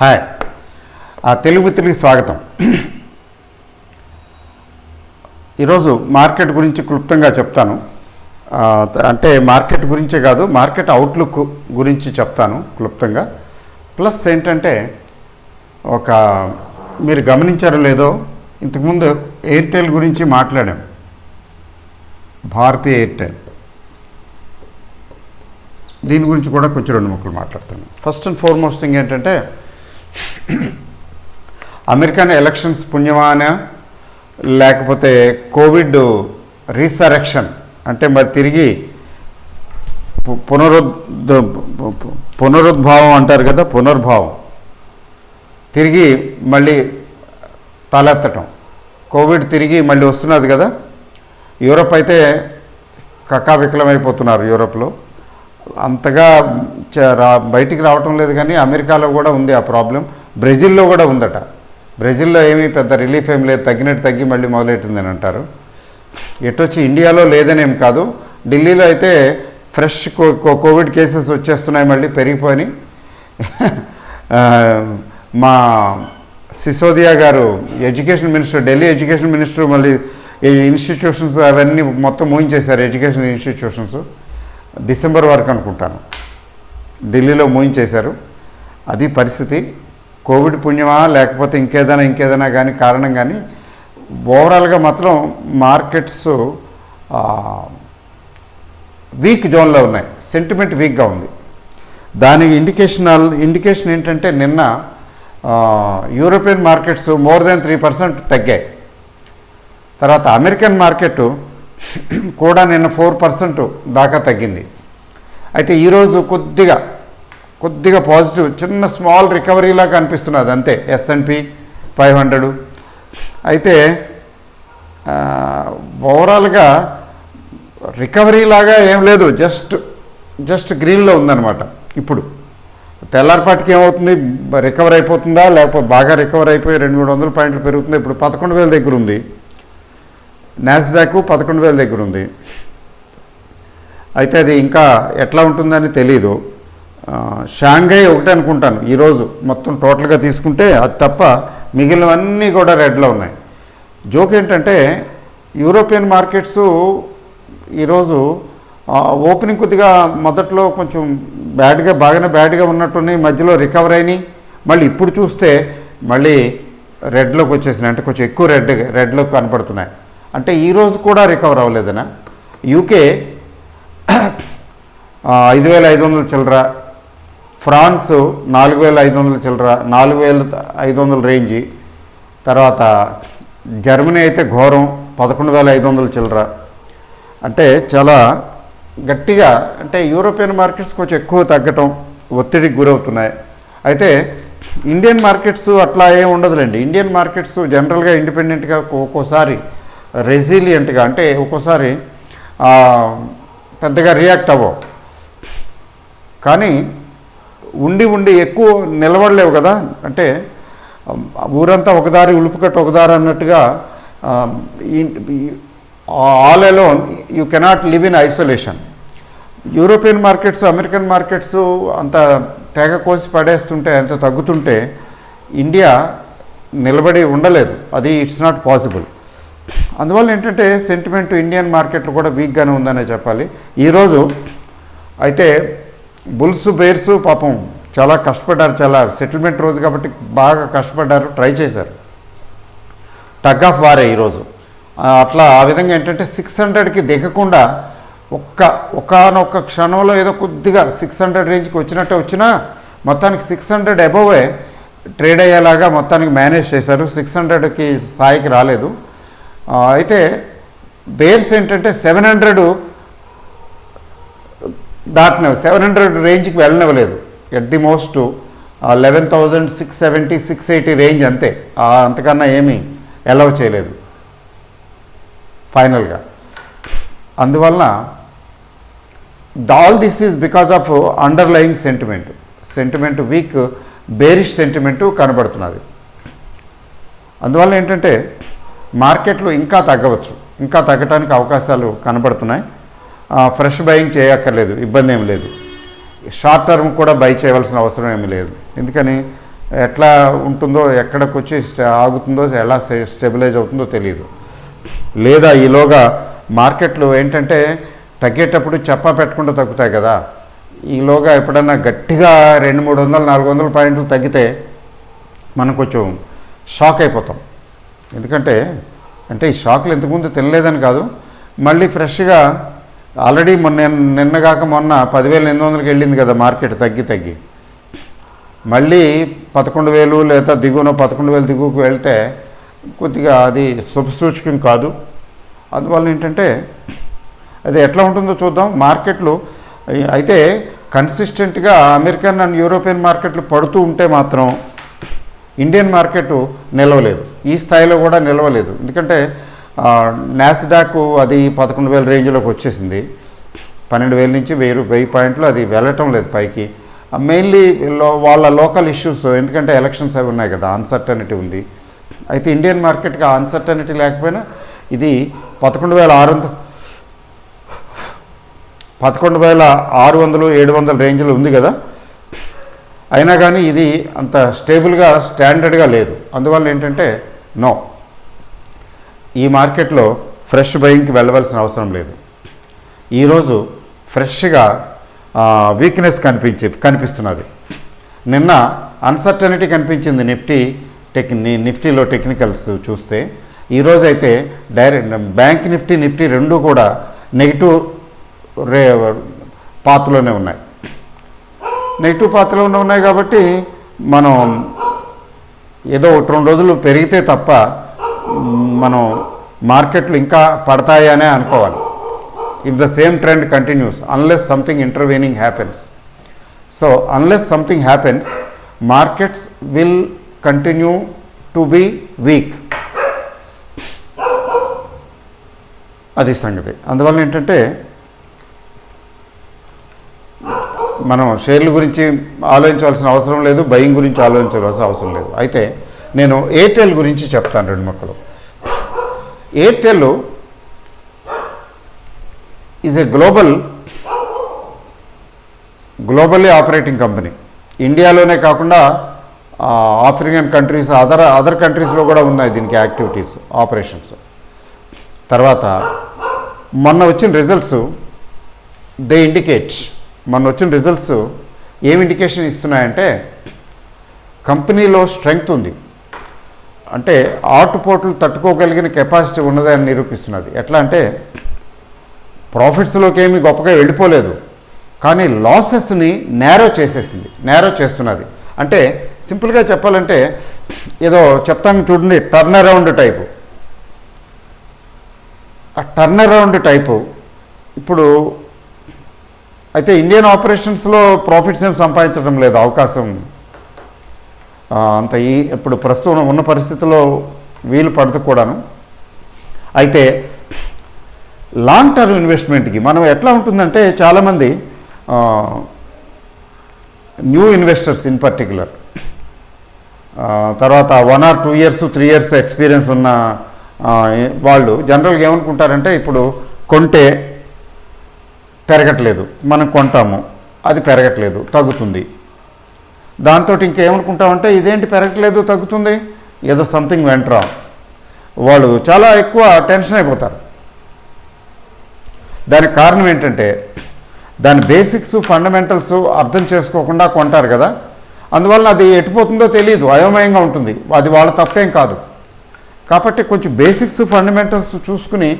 Hi, Telugu మిత్రులకి స్వాగతం. ఈరోజు మార్కెట్ గురించి క్లుప్తంగా చెప్తాను. అంటే మార్కెట్ గురించే కాదు, మార్కెట్ అవుట్లుక్ గురించి చెప్తాను క్లుప్తంగా. ప్లస్ ఏంటంటే, మీరు గమనించారో లేదో, ఇంతకుముందు ఎయిర్టెల్ గురించి మాట్లాడాం. భారతీయ ఎయిర్టెల్, దీని గురించి కూడా కొంచెం రెండు ముక్కలు మాట్లాడుతాను. ఫస్ట్ అండ్ ఫార్మోస్ట్ థింగ్ ఏంటంటే, అమెరికన్ ఎలక్షన్స్ పుణ్యమాన, లేకపోతే కోవిడ్ రీసరెక్షన్ అంటే మరి తిరిగి పునరుద్భావం అంటారు కదా, పునర్భావం, తిరిగి మళ్ళీ తలెత్తటం. కోవిడ్ తిరిగి మళ్ళీ వస్తున్నది కదా. యూరప్ అయితే కకావికలమైపోతున్నారు. యూరప్లో అంతగా బయటికి రావటం లేదు, కానీ అమెరికాలో కూడా ఉంది ఆ ప్రాబ్లం. బ్రెజిల్లో కూడా ఉందట. బ్రెజిల్లో ఏమీ పెద్ద రిలీఫ్ ఏం లేదు, తగ్గినట్టు తగ్గి మళ్ళీ మొదలెట్టిందని అంటారు. ఎటొచ్చి ఇండియాలో లేదనేం కాదు, ఢిల్లీలో అయితే ఫ్రెష్ కోవిడ్ కేసెస్ వచ్చేస్తున్నాయి, మళ్ళీ పెరిగిపోయి. మా సిసోదియా గారు education minister, Delhi education minister, మళ్ళీ ఇన్స్టిట్యూషన్స్ అవన్నీ మొత్తం మూయించేశారు. ఎడ్యుకేషన్ ఇన్స్టిట్యూషన్స్ డిసెంబర్ వరకు అనుకుంటాను ఢిల్లీలో మూయించేశారు. అది పరిస్థితి. కోవిడ్ పుణ్యమా లేకపోతే ఇంకేదైనా కానీ కారణం, కానీ ఓవరాల్గా మాత్రం మార్కెట్స్ వీక్ జోన్లో ఉన్నాయి. సెంటిమెంట్ వీక్గా ఉంది. దానికి ఇండికేషన్ ఏంటంటే, నిన్న యూరోపియన్ మార్కెట్స్ మోర్ దెన్ 3% తగ్గాయి. తర్వాత అమెరికన్ మార్కెట్ కూడా నిన్న 4% దాకా తగ్గింది. అయితే ఈరోజు కొద్దిగా పాజిటివ్, చిన్న స్మాల్ రికవరీలా కనిపిస్తున్నది అంతే. S&P 500 అయితే ఓవరాల్గా రికవరీ లాగా ఏం లేదు, జస్ట్ గ్రీన్లో ఉందన్నమాట. ఇప్పుడు తెల్లారిపాటికి ఏమవుతుంది, రికవర్ అయిపోతుందా, లేకపోతే బాగా రికవర్ అయిపోయి 200-300 పాయింట్లు పెరుగుతుందా? ఇప్పుడు 11,000 దగ్గర ఉంది. నాస్డాక్ 11,000 దగ్గర ఉంది. అయితే అది ఇంకా ఎట్లా ఉంటుందని తెలీదు. షాంఘై ఒకటే అనుకుంటాను ఈరోజు మొత్తం టోటల్గా తీసుకుంటే, అది తప్ప మిగిలినవన్నీ కూడా రెడ్లో ఉన్నాయి. జోక్ ఏంటంటే, యూరోపియన్ మార్కెట్స్ ఈరోజు ఓపెనింగ్ కొద్దిగా మొదట్లో కొంచెం బాగానే బ్యాడ్గా ఉన్నట్టున్నాయి, మధ్యలో రికవర్ అయినాయి. మళ్ళీ ఇప్పుడు చూస్తే మళ్ళీ రెడ్లోకి వచ్చేసినాయి, అంటే కొంచెం ఎక్కువ రెడ్లోకి కనపడుతున్నాయి. అంటే ఈరోజు కూడా రికవర్ అవ్వలేదనా. యూకే 5,500 చిల్లర, ఫ్రాన్స్ 4,500 చిల్లర, 4,500 రేంజి. తర్వాత జర్మనీ అయితే ఘోరం, 11,500 చిల్లర. అంటే చాలా గట్టిగా, అంటే యూరోపియన్ మార్కెట్స్ కొంచెం ఎక్కువ తగ్గటం, ఒత్తిడికి గురవుతున్నాయి. అయితే ఇండియన్ మార్కెట్స్ అట్లా ఏం ఉండదులేండి. ఇండియన్ మార్కెట్స్ జనరల్గా ఇండిపెండెంట్గా, ఒక్కోసారి రెసిలియంట్గా, అంటే ఒక్కోసారి పెద్దగా రియాక్ట్ అవ్వవు, కానీ ఉండి ఎక్కువ నిలబడలేవు కదా. అంటే ఊరంతా ఒకదారి ఉలుపుకట్టు ఒకదారి అన్నట్టుగా, all alone you cannot live in isolation. European markets, American markets అంత తెగ కోసి పడేస్తుంటే, అంత తగ్గుతుంటే ఇండియా నిలబడి ఉండలేదు. అది ఇట్స్ నాట్ పాసిబుల్. అందువల్ల ఏంటంటే సెంటిమెంట్ ఇండియన్ మార్కెట్లో కూడా వీక్గానే ఉందనే చెప్పాలి. ఈరోజు అయితే బుల్స్ బేర్స్ పాపం చాలా కష్టపడ్డారు. చాలా సెటిల్మెంట్ రోజు కాబట్టి బాగా కష్టపడ్డారు, ట్రై చేశారు. టగ్ ఆఫ్ వారే ఈరోజు. అట్లా ఆ విధంగా ఏంటంటే 600కి దిగకుండా ఒకానొక్క క్షణంలో ఏదో కొద్దిగా 600 రేంజ్కి వచ్చినట్టే వచ్చినా, మొత్తానికి 600 అబోవే ట్రేడ్ అయ్యేలాగా మొత్తానికి మేనేజ్ చేశారు. 600కి స్థాయికి రాలేదు. అయితే బేర్స్ ఏంటంటే 700 దాటినవి, 700 రేంజ్కి వెళ్ళనివ్వలేదు. ఎట్ ది మోస్ట్ 11,670, 680 రేంజ్ అంతే. అంతకన్నా ఏమీ అలౌ చేయలేదు ఫైనల్గా. అందువలన all this is because of underlying sentiment week, bearish sentiment కనబడుతున్నది. అందువల్ల ఏంటంటే మార్కెట్లు ఇంకా తగ్గవచ్చు, ఇంకా తగ్గడానికి అవకాశాలు కనబడుతున్నాయి. ఫ్రెష్ బయింగ్ చేయక్కర్లేదు, ఇబ్బంది ఏమి లేదు. షార్ట్ టర్మ్ కూడా బై చేయవలసిన అవసరం ఏమీ లేదు. ఎందుకని ఎట్లా ఉంటుందో, ఎక్కడికి వచ్చి ఆగుతుందో, ఎలా స్టెబిలైజ్ అవుతుందో తెలియదు. లేదా ఈలోగా మార్కెట్లు ఏంటంటే తగ్గేటప్పుడు చెప్పా పెట్టకుండా తగ్గుతాయి కదా. ఈలోగా ఎప్పుడన్నా గట్టిగా 200-300-400 పాయింట్లు తగ్గితే మనం కొంచెం షాక్ అయిపోతాం. ఎందుకంటే ఈ షాక్లు ఇంతకుముందు తినలేదని కాదు, మళ్ళీ ఫ్రెష్గా ఆల్రెడీ నిన్నగాక మొన్న 10,800కి వెళ్ళింది కదా మార్కెట్ తగ్గి మళ్ళీ 11,000 లేదా దిగువన 11,000 దిగువకు వెళ్తే కొద్దిగా అది శుభసూచకం కాదు. అందువల్ల ఏంటంటే అది ఎట్లా ఉంటుందో చూద్దాం. మార్కెట్లు అయితే కన్సిస్టెంట్గా అమెరికన్ అండ్ యూరోపియన్ మార్కెట్లు పడుతూ ఉంటే మాత్రం ఇండియన్ మార్కెట్ నిలవలేదు, ఈ స్థాయిలో కూడా నిలవలేదు. ఎందుకంటే నాస్డాక్ అది 11,000 రేంజ్లోకి వచ్చేసింది. 12,000 నుంచి 1,000 పాయింట్లు అది వెళ్ళటం లేదు పైకి. మెయిన్లీ వాళ్ళ లోకల్ ఇష్యూస్, ఎందుకంటే ఎలక్షన్స్ అవి ఉన్నాయి కదా, అన్సర్టనిటీ ఉంది. అయితే ఇండియన్ మార్కెట్కి ఆ అన్సర్టనిటీ లేకపోయినా ఇది 11,600 11,600-700 రేంజ్లో ఉంది కదా. అయినా కానీ ఇది అంత స్టేబుల్గా స్టాండర్డ్గా లేదు. అందువల్ల ఏంటంటే నో, ఈ మార్కెట్లో ఫ్రెష్ బయింగ్కి వెళ్ళవలసిన అవసరం లేదు. ఈరోజు ఫ్రెష్గా వీక్నెస్ కనిపిస్తున్నది. నిన్న అన్సర్టనిటీ కనిపించింది నిఫ్టీలో టెక్నికల్స్ చూస్తే. ఈరోజు అయితే డైరెక్ట్ బ్యాంక్ నిఫ్టీ రెండూ కూడా నెగిటివ్ పాత్రలోనే ఉన్నాయి. నెగిటివ్ పాత్రలో ఉన్నాయి కాబట్టి మనం ఏదో 1-2 రోజులు పెరిగితే తప్ప మనం మార్కెట్లు ఇంకా పడతాయనే అనుకోవాలి. If the same trend continues, unless something intervening happens. So unless something happens, markets will continue to be weak. అది సంగతి. అందువల్ల ఏంటంటే మనం షేర్ల గురించి ఆలోచించవలసిన అవసరం లేదు, బయింగ్ గురించి ఆలోచించవలసిన అవసరం లేదు. అయితే నేను ఎయిర్టెల్ గురించి చెప్తాను 2 ముక్కలు. Airtel is a globally operating company. ఇండియాలోనే కాకుండా ఆఫ్రికన్ కంట్రీస్, అదర్ కంట్రీస్లో కూడా ఉన్నాయి దీనికి యాక్టివిటీస్, ఆపరేషన్స్. తర్వాత మొన్న వచ్చిన రిజల్ట్స్ ఏం ఇండికేషన్ ఇస్తున్నాయంటే కంపెనీలో స్ట్రెంగ్త్ ఉంది, అంటే ఆటుపోట్లు తట్టుకోగలిగిన కెపాసిటీ ఉన్నదని నిరూపిస్తున్నది. ఎట్లా అంటే ప్రాఫిట్స్లోకి ఏమీ గొప్పగా వెళ్ళిపోలేదు, కానీ లాసెస్ని నేరో చేస్తున్నది. అంటే సింపుల్గా చెప్పాలంటే ఏదో చెప్తాను చూడండి, టర్న్ అరౌండ్ టైపు. ఆ టర్న్ అరౌండ్ టైపు ఇప్పుడు అయితే ఇండియన్ ఆపరేషన్స్లో ప్రాఫిట్స్ ఏం సంపాదించడం లేదు, అవకాశం అంత ఇప్పుడు ప్రస్తుతం ఉన్న పరిస్థితుల్లో వీలు పడదు కూడాను. అయితే లాంగ్ టర్మ్ ఇన్వెస్ట్మెంట్కి మనం ఎట్లా ఉంటుందంటే చాలామంది న్యూ ఇన్వెస్టర్స్ ఇన్ పర్టికులర్, తర్వాత 1 or 2 years 3 years ఎక్స్పీరియన్స్ ఉన్న వాళ్ళు జనరల్గా ఏమనుకుంటారంటే ఇప్పుడు కొంటే పెరగట్లేదు, మనం కొంటాము, అది పెరగట్లేదు, తగ్గుతుంది. దాంతో ఇంకేమనుకుంటామంటే ఇదేంటి పెరగట్లేదు తగ్గుతుంది, ఏదో సంథింగ్ వెంట్ రాంగ్. వాళ్ళు చాలా ఎక్కువ టెన్షన్ అయిపోతారు. దానికి కారణం ఏంటంటే దాని బేసిక్స్, ఫండమెంటల్స్ అర్థం చేసుకోకుండా కొంటారు కదా. అందువల్ల అది ఎటుపోతుందో తెలియదు, అయోమయంగా ఉంటుంది. అది వాళ్ళ తప్పేం కాదు. కాబట్టి కొంచెం బేసిక్స్, ఫండమెంటల్స్ చూసుకుని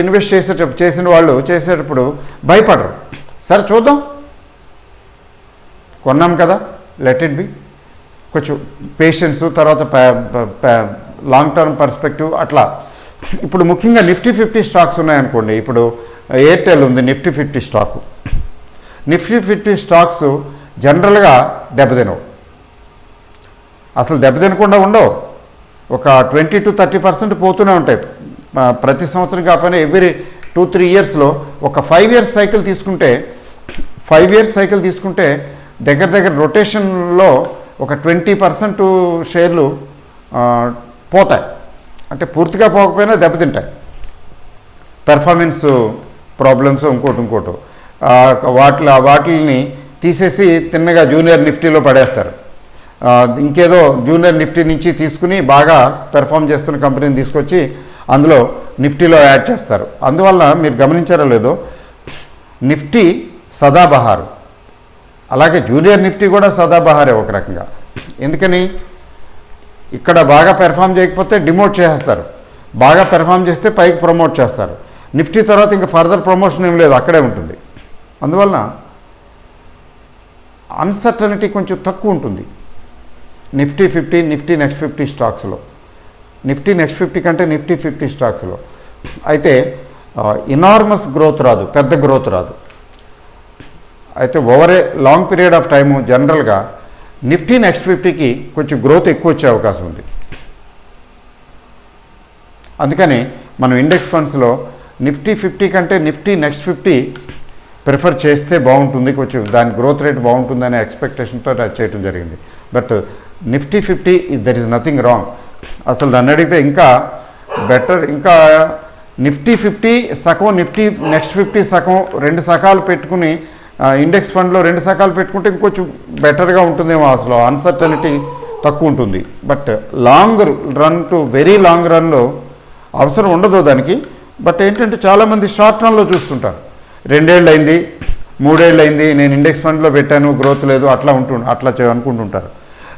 ఇన్వెస్ట్ చేసేటప్పుడు భయపడరు. సరే చూద్దాం, కొన్నాం కదా, లెట్ ఇట్ బి. కొంచెం పేషెన్స్, తర్వాత లాంగ్ టర్మ్ పర్స్పెక్టివ్ అట్లా. ఇప్పుడు ముఖ్యంగా నిఫ్టీ 50 స్టాక్స్ ఉన్నాయనుకోండి. ఇప్పుడు ఎయిర్టెల్ ఉంది, నిఫ్టీ 50 స్టాకు. నిఫ్టీ 50 స్టాక్స్ జనరల్గా దెబ్బతినవు, అసలు దెబ్బతినకుండా ఉండవు. ఒక 20-30% పోతూనే ఉంటాయి ప్రతి సంవత్సరం. కాకపోయినా ఎవ్రీ 2-3 yearsలో ఒక 5 years సైకిల్ తీసుకుంటే దగ్గర రొటేషన్లో ఒక 20% షేర్లు పోతాయి. అంటే పూర్తిగా పోకపోయినా దెబ్బతింటాయి. పెర్ఫార్మెన్స్ ప్రాబ్లమ్స్ ఇంకోటి వాటిని తీసేసి తిన్నగా జూనియర్ నిఫ్టీలో పడేస్తారు. ఇంకేదో జూనియర్ నిఫ్టీ నుంచి తీసుకుని బాగా పెర్ఫామ్ చేస్తున్న కంపెనీని తీసుకొచ్చి అందులో నిఫ్టీలో యాడ్ చేస్తారు. అందువల్ల మీరు గమనించారో లేదో నిఫ్టీ సదాబహారు, అలాగే జూనియర్ నిఫ్టీ కూడా సదాబహారే ఒక రకంగా. ఎందుకని ఇక్కడ బాగా పెర్ఫామ్ చేయకపోతే డిమోట్ చేస్తారు, బాగా పెర్ఫామ్ చేస్తే పైకి ప్రమోట్ చేస్తారు. నిఫ్టీ తర్వాత ఇంకా ఫర్దర్ ప్రమోషన్ ఏం లేదు, అక్కడే ఉంటుంది. అందువలన అన్సర్టనిటీ కొంచెం తక్కువ ఉంటుంది నిఫ్టీ 50, నిఫ్టీ నెక్స్ట్ 50 స్టాక్స్లో, నిఫ్టీ నెక్స్ట్ 50 కంటే నిఫ్టీ 50 స్టాక్స్లో. అయితే ఇనార్మస్ గ్రోత్ రాదు, పెద్ద గ్రోత్ రాదు. అయితే over a long period of time జనరల్గా నిఫ్టీ నెక్స్ట్ 50కి కొంచెం గ్రోత్ ఎక్కువ వచ్చే అవకాశం ఉంది. అందుకని మనం ఇండెక్స్ ఫండ్స్లో నిఫ్టీ 50 కంటే నిఫ్టీ నెక్స్ట్ 50 ప్రిఫర్ చేస్తే బాగుంటుంది, కొంచెం దాని గ్రోత్ రేట్ బాగుంటుందనే ఎక్స్పెక్టేషన్తో అది చేయడం జరిగింది. But Nifty 50 there is nothing wrong. అసలు నన్ను అడిగితే ఇంకా బెటర్, ఇంకా నిఫ్టీ 50 సగం, నిఫ్టీ నెక్స్ట్ 50 సగం, 2 సకాలు పెట్టుకుని ఇండెక్స్ ఫండ్లో 2 సకాలు పెట్టుకుంటే ఇంకొంచెం బెటర్గా ఉంటుందేమో. అసలు అన్సర్టనిటీ తక్కువ ఉంటుంది. But long run to very long రన్లో అవసరం ఉండదు దానికి. బట్ ఏంటంటే చాలామంది షార్ట్ రన్లో చూస్తుంటారు, 2 ఏళ్ళు అయింది, 3 ఏళ్ళు అయింది, నేను ఇండెక్స్ ఫండ్లో పెట్టాను, గ్రోత్ లేదు, అట్లా అనుకుంటుంటారు.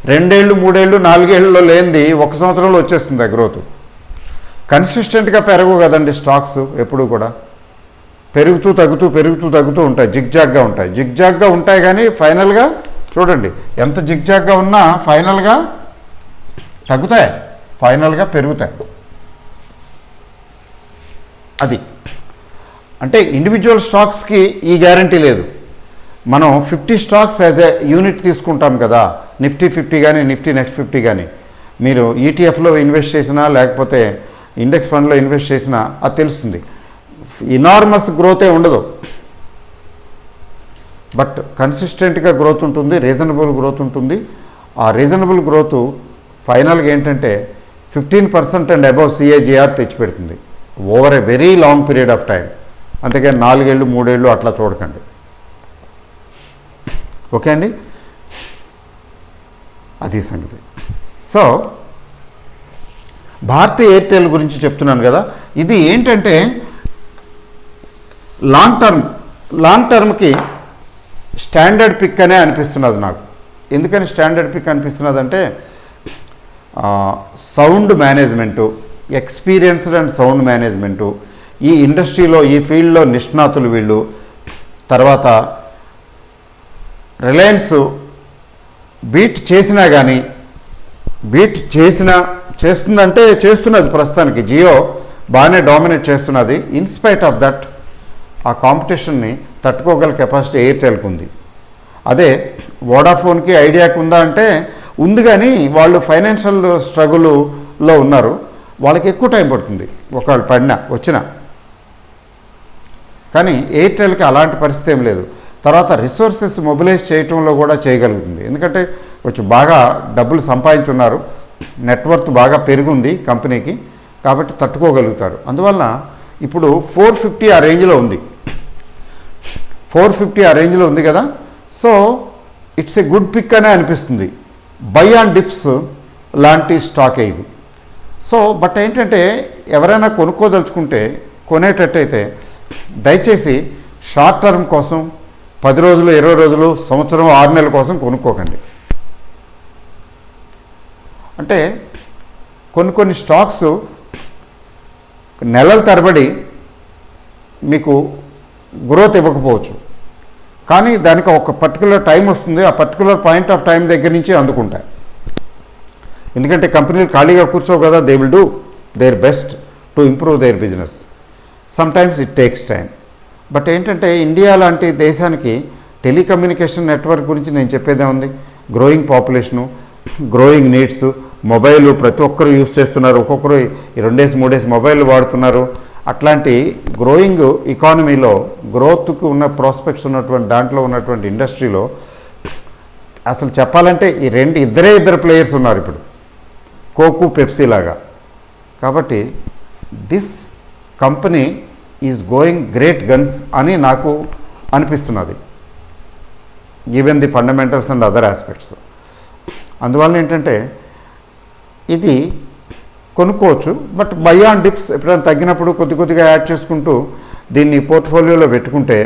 2 ఏళ్ళు, 3 ఏళ్ళు, 4 ఏళ్ళలో లేనిది 1 సంవత్సరంలో వచ్చేస్తుంది ఆ గ్రోత్. కన్సిస్టెంట్గా పెరగవు కదండి స్టాక్స్, ఎప్పుడు కూడా పెరుగుతూ తగ్గుతూ ఉంటాయి, జిగ్జాగ్గా ఉంటాయి. కానీ ఫైనల్గా చూడండి, ఎంత జిగ్జాగ్గా ఉన్నా ఫైనల్గా తగ్గుతాయి, ఫైనల్గా పెరుగుతాయి. అది అంటే ఇండివిజువల్ స్టాక్స్కి ఈ గ్యారంటీ లేదు. మనం 50 స్టాక్స్ యాజ్ ఏ యూనిట్ తీసుకుంటాం కదా, నిఫ్టీ 50 కానీ నిఫ్టీ నెక్స్ట్ 50 కానీ. మీరు ఈటీఎఫ్లో ఇన్వెస్ట్ చేసినా లేకపోతే ఇండెక్స్ ఫండ్లో ఇన్వెస్ట్ చేసినా అది తెలుస్తుంది. ఇనార్మస్ గ్రోతే ఉండదు, బట్ కన్సిస్టెంట్గా గ్రోత్ ఉంటుంది, రీజనబుల్ గ్రోత్ ఉంటుంది. ఆ రీజనబుల్ గ్రోత్ ఫైనల్గా ఏంటంటే 15% అండ్ అబవ్ CAGR తెచ్చిపెడుతుంది over a very long period of time. అంతేకాని 4 ఏళ్ళు 3 ఏళ్ళు అట్లా చూడకండి. ఓకే అండి, అది సంగతి. సో భారతీ ఎయిర్టెల్ గురించి చెప్తున్నాను కదా, ఇది ఏంటంటే లాంగ్ టర్మ్కి స్టాండర్డ్ పిక్ అనే అనిపిస్తున్నది నాకు. ఎందుకని స్టాండర్డ్ పిక్ అనిపిస్తున్నదంటే sound management, experienced and sound management, ఈ ఇండస్ట్రీలో ఈ ఫీల్డ్లో నిష్ణాతులు వీళ్ళు. తర్వాత రిలయన్స్ బీట్ చేసినా కానీ, చేస్తుందంటే చేస్తున్నది ప్రస్తుతానికి, జియో బాగానే డామినేట్ చేస్తున్నది. ఇన్స్పైట్ ఆఫ్ దట్ ఆ కాంపిటీషన్ని తట్టుకోగల కెపాసిటీ ఎయిర్టెల్కి ఉంది. అదే వోడాఫోన్కి, ఐడియాకి ఉందా అంటే ఉంది, కానీ వాళ్ళు ఫైనాన్షియల్ స్ట్రగుల్లో ఉన్నారు, వాళ్ళకి ఎక్కువ టైం పడుతుంది ఒకవేళ వచ్చినా. కానీ ఎయిర్టెల్కి అలాంటి పరిస్థితి ఏం లేదు. తర్వాత రిసోర్సెస్ మొబిలైజ్ చేయటంలో కూడా చేయగలుగుతుంది, ఎందుకంటే కొంచెం బాగా డబ్బులు సంపాదించున్నారు, నెట్వర్త్ బాగా పెరుగుంది కంపెనీకి, కాబట్టి తట్టుకోగలుగుతారు. అందువల్ల ఇప్పుడు 450 ఆ రేంజ్లో ఉంది, 450 ఆ రేంజ్లో ఉంది కదా. So it's a good pick అనే అనిపిస్తుంది. బై ఆన్ డిప్స్ లాంటి స్టాకే ఇది. సో బట్ ఏంటంటే ఎవరైనా కొనుక్కోదలుచుకుంటే, కొనేటట్టయితే దయచేసి షార్ట్ టర్మ్ కోసం 10 రోజులు, 20 రోజులు, సంవత్సరం, 6 నెలల కోసం కొనుక్కోకండి. అంటే కొన్ని స్టాక్స్ నెలల తరబడి మీకు గ్రోత్ ఇవ్వకపోవచ్చు, కానీ దానికి ఒక పర్టికులర్ టైం వస్తుంది, ఆ పర్టికులర్ పాయింట్ ఆఫ్ టైం దగ్గర నుంచి అందుకుంటాయి. ఎందుకంటే కంపెనీలు ఖాళీగా కూర్చోవు కదా, they will do their best to improve their business. Sometimes it takes time. But ఏంటంటే ఇండియా లాంటి దేశానికి టెలికమ్యూనికేషన్ నెట్వర్క్ గురించి నేను చెప్పేదే ఉంది. Growing population, growing needs, mobile ప్రతి ఒక్కరు యూజ్ చేస్తున్నారు, ఒక్కొక్కరు 2-3 మొబైల్ వాడుతున్నారు. అట్లాంటి గ్రోయింగ్ ఎకానమీలో, గ్రోత్కి ఉన్న ప్రాస్పెక్ట్స్ ఉన్నటువంటి దాంట్లో ఉన్నటువంటి ఇండస్ట్రీలో అసలు చెప్పాలంటే ఇద్దరు ప్లేయర్స్ ఉన్నారు ఇప్పుడు, కోకు, పెప్సీ లాగా. కాబట్టి this company is going great guns అని నాకు అనిపిస్తున్నది, given the fundamentals and other aspects. అందువల్ల ఏంటంటే ఇది కొనుక్కోవచ్చు, బట్ బై ఆన్ డిప్స్ ఎప్పుడైనా తగ్గినప్పుడు కొద్ది కొద్దిగా యాడ్ చేసుకుంటూ దీన్ని పోర్ట్ఫోలియోలో పెట్టుకుంటే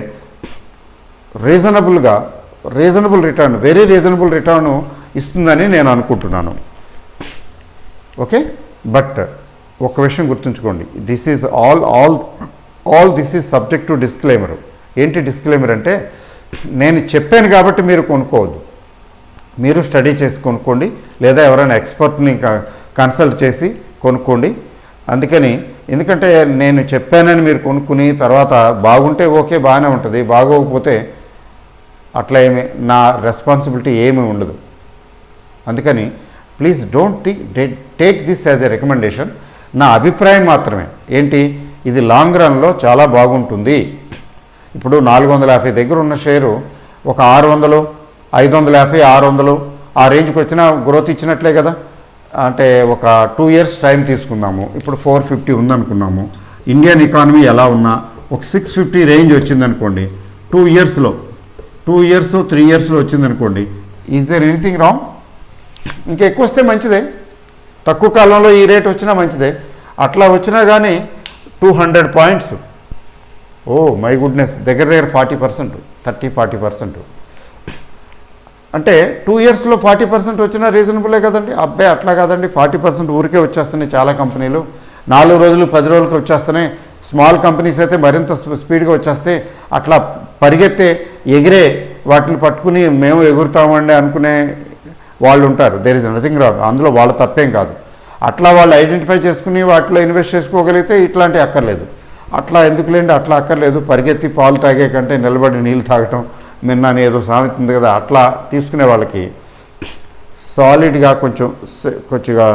reasonable return, very reasonable return ఇస్తుందని నేను అనుకుంటున్నాను. ఓకే, బట్ ఒక విషయం గుర్తుంచుకోండి, this is all this is subject to disclaimer. ఏంటి డిస్క్లైమర్ అంటే, నేను చెప్పాను కాబట్టి మీరు కొనుక్కోవద్దు, మీరు స్టడీ చేసి కొనుక్కోండి, లేదా ఎవరైనా ఎక్స్పర్ట్ని కన్సల్ట్ చేసి కొనుక్కోండి. ఎందుకంటే నేను చెప్పానని మీరు కొనుక్కుని తర్వాత బాగుంటే ఓకే, బాగానే ఉంటుంది, బాగోకపోతే అట్లా నా రెస్పాన్సిబిలిటీ ఏమీ ఉండదు. అందుకని please don't take this as a recommendation. నా అభిప్రాయం మాత్రమే. ఏంటి, ఇది లాంగ్ రన్లో చాలా బాగుంటుంది. ఇప్పుడు 450 దగ్గర ఉన్న షేరు ఒక 600, 550, 600 ఆ రేంజ్కి వచ్చిన గ్రోత్ ఇచ్చినట్లే కదా. అంటే ఒక 2 ఇయర్స్ టైం తీసుకుందాము. ఇప్పుడు 450 ఉందనుకున్నాము. ఇండియన్ ఎకానమీ ఎలా ఉన్నా ఒక 650 రేంజ్ వచ్చిందనుకోండి, 2 ఇయర్స్లో 2 ఇయర్స్ 3 ఇయర్స్లో వచ్చిందనుకోండి, ఈజ్ దేర్ ఎనీథింగ్ రాంగ్? ఇంకా ఎక్కువ వస్తే మంచిదే, తక్కువ కాలంలో ఈ రేట్ వచ్చినా మంచిదే. అట్లా వచ్చినా కానీ 200 పాయింట్స్, ఓ మై గుడ్నెస్, దగ్గర 40%, 30-40%. అంటే 2 ఇయర్స్లో 40% వచ్చినా రీజనబులే కదండి. అబ్బాయి అట్లా కాదండి, 40% ఊరికే వచ్చేస్తున్నాయి చాలా కంపెనీలు, 4 రోజులు 10 రోజులకి వచ్చేస్తున్నాయి. స్మాల్ కంపెనీస్ అయితే మరింత స్పీడ్గా వచ్చేస్తే, అట్లా పరిగెత్తే ఎగిరే వాటిని పట్టుకుని మేము ఎగురుతామండి అనుకునే వాళ్ళు ఉంటారు. దేర్ ఇస్ నథింగ్ రాంగ్, అందులో వాళ్ళ తప్పేం కాదు. అట్లా వాళ్ళు ఐడెంటిఫై చేసుకుని వాటిలో ఇన్వెస్ట్ చేసుకోగలిగితే ఇట్లాంటివి అక్కర్లేదు. అట్లా ఎందుకులేండి, అట్లా అక్కర్లేదు. పరిగెత్తి పాలు తాగే కంటే నిలబడి నీళ్ళు తాగటం మిన్నాని ఏదో సామెత ఉంది కదా, అట్లా తీసుకునే వాళ్ళకి సాలిడ్గా కొంచెంగా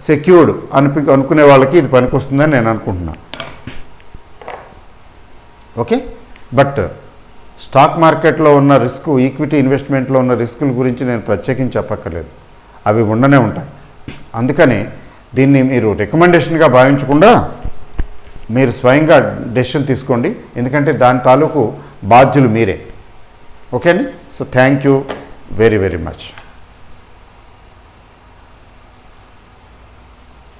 సెక్యూర్డ్ అనుకునే వాళ్ళకి ఇది పనికొస్తుందని నేను అనుకుంటున్నాను. ఓకే, బట్ స్టాక్ మార్కెట్లో ఉన్న రిస్క్, ఈక్విటీ ఇన్వెస్ట్మెంట్లో ఉన్న రిస్కుల గురించి నేను ప్రత్యేకించి చెప్పక్కర్లేదు, అవి ఉండనే ఉంటాయి. అందుకని దీన్ని మీరు రికమెండేషన్గా భావించకుండా మీరు స్వయంగా డెసిషన్ తీసుకోండి, ఎందుకంటే దాని తాలూకు బాధ్యులు మీరే. ఓకేని, so thank you very very much.